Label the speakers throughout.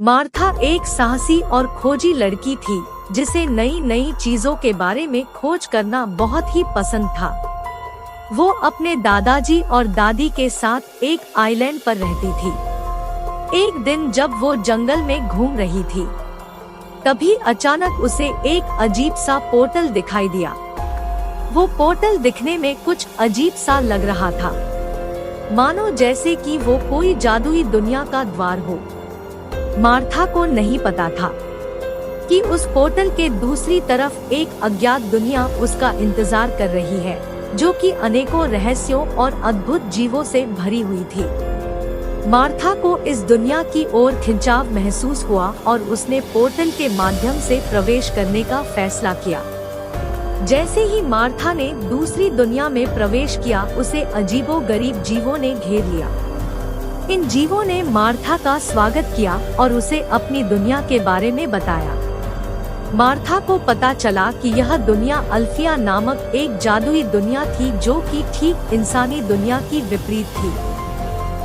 Speaker 1: Martha एक साहसी और खोजी लड़की थी जिसे नई नई चीजों के बारे में खोज करना बहुत ही पसंद था। वो अपने दादाजी और दादी के साथ एक आइलैंड पर रहती थी। एक दिन जब वो जंगल में घूम रही थी, तभी अचानक उसे एक अजीब सा पोर्टल दिखाई दिया। वो पोर्टल दिखने में कुछ अजीब सा लग रहा था, मानो जैसे कि वो कोई जादुई दुनिया का द्वार हो। मार्था को नहीं पता था कि उस पोर्टल के दूसरी तरफ एक अज्ञात दुनिया उसका इंतजार कर रही है, जो कि अनेकों रहस्यों और अद्भुत जीवों से भरी हुई थी। मार्था को इस दुनिया की ओर खिंचाव महसूस हुआ और उसने पोर्टल के माध्यम से प्रवेश करने का फैसला किया। जैसे ही मार्था ने दूसरी दुनिया में प्रवेश किया, उसे अजीबोगरीब जीवों ने घेर लिया। इन जीवों ने मार्था का स्वागत किया और उसे अपनी दुनिया के बारे में बताया। मार्था को पता चला कि यह दुनिया अल्फिया नामक एक जादुई दुनिया थी, जो कि ठीक इंसानी दुनिया की विपरीत थी।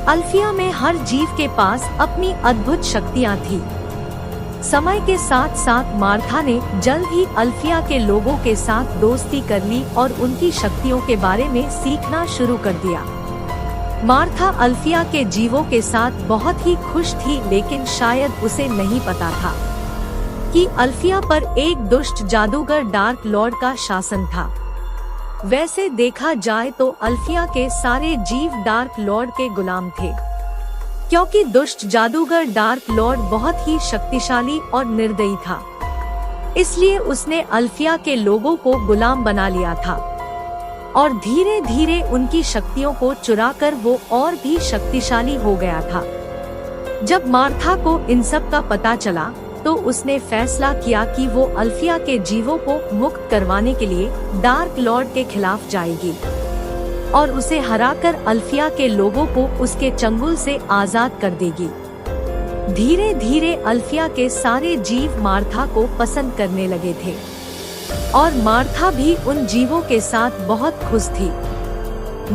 Speaker 1: अल्फिया में हर जीव के पास अपनी अद्भुत शक्तियाँ थी। समय के साथ साथ मार्था ने जल्द ही अल्फिया के लोगों के साथ दोस्ती कर ली और उनकी शक्तियों के बारे में सीखना शुरू कर दिया। मार्था अल्फिया के जीवों के साथ बहुत ही खुश थी, लेकिन शायद उसे नहीं पता था कि अल्फिया पर एक दुष्ट जादूगर डार्क लॉर्ड का शासन था। वैसे देखा जाए तो अल्फिया के सारे जीव डार्क लॉर्ड के गुलाम थे, क्योंकि दुष्ट जादूगर डार्क लॉर्ड बहुत ही शक्तिशाली और निर्दयी था। इसलिए उसने अल्फिया के लोगों को गुलाम बना लिया था और धीरे धीरे उनकी शक्तियों को चुराकर वो और भी शक्तिशाली हो गया था। जब मार्था को इन सब का पता चला, तो उसने फैसला किया कि वो अल्फिया के जीवों को मुक्त करवाने के लिए डार्क लॉर्ड के खिलाफ जाएगी और उसे हराकर अल्फिया के लोगों को उसके चंगुल से आजाद कर देगी। धीरे धीरे अल्फिया के सारे जीव मार्था को पसंद करने लगे थे और मार्था भी उन जीवों के साथ बहुत खुश थी।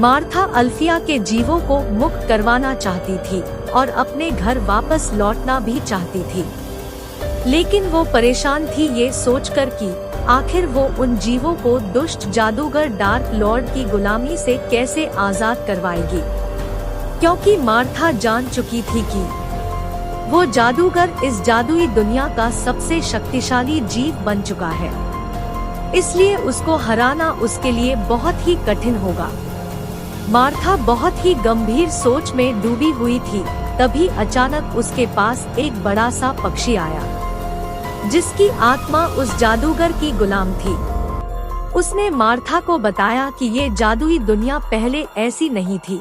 Speaker 1: मार्था अल्फिया के जीवों को मुक्त करवाना चाहती थी और अपने घर वापस लौटना भी चाहती थी, लेकिन वो परेशान थी ये सोचकर कि आखिर वो उन जीवों को दुष्ट जादूगर डार्क लॉर्ड की गुलामी से कैसे आजाद करवाएगी, क्योंकि मार्था जान चुकी थी कि वो जादूगर इस जादुई दुनिया का सबसे शक्तिशाली जीव बन चुका है। इसलिए उसको हराना उसके लिए बहुत ही कठिन होगा। मार्था बहुत ही गंभीर सोच में डूबी हुई थी। तभी अचानक उसके पास एक बड़ा सा पक्षी आया, जिसकी आत्मा उस जादूगर की गुलाम थी। उसने मार्था को बताया कि ये जादुई दुनिया पहले ऐसी नहीं थी।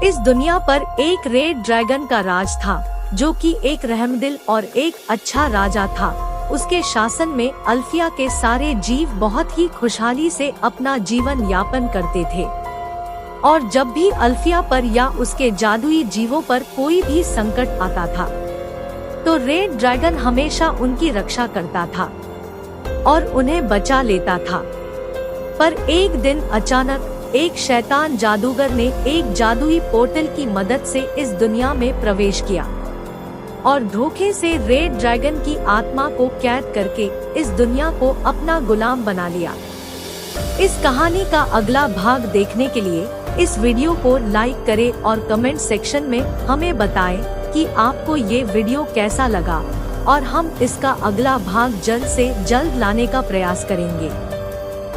Speaker 1: इस दुनिया पर एक रेड ड्रैगन का राज था, जो कि एक रहमदिल और एक अच्छा राजा था। उसके शासन में अल्फिया के सारे जीव बहुत ही खुशहाली से अपना जीवन यापन करते थे और जब भी अल्फिया पर या उसके जादुई जीवों पर कोई भी संकट आता था, तो रेड ड्रैगन हमेशा उनकी रक्षा करता था और उन्हें बचा लेता था। पर एक दिन अचानक एक शैतान जादूगर ने एक जादुई पोर्टल की मदद से इस दुनिया में प्रवेश किया और धोखे से रेड ड्रैगन की आत्मा को कैद करके इस दुनिया को अपना गुलाम बना लिया। इस कहानी का अगला भाग देखने के लिए इस वीडियो को लाइक करें और कमेंट सेक्शन में हमें बताएं कि आपको ये वीडियो कैसा लगा और हम इसका अगला भाग जल्द से जल्द लाने का प्रयास करेंगे।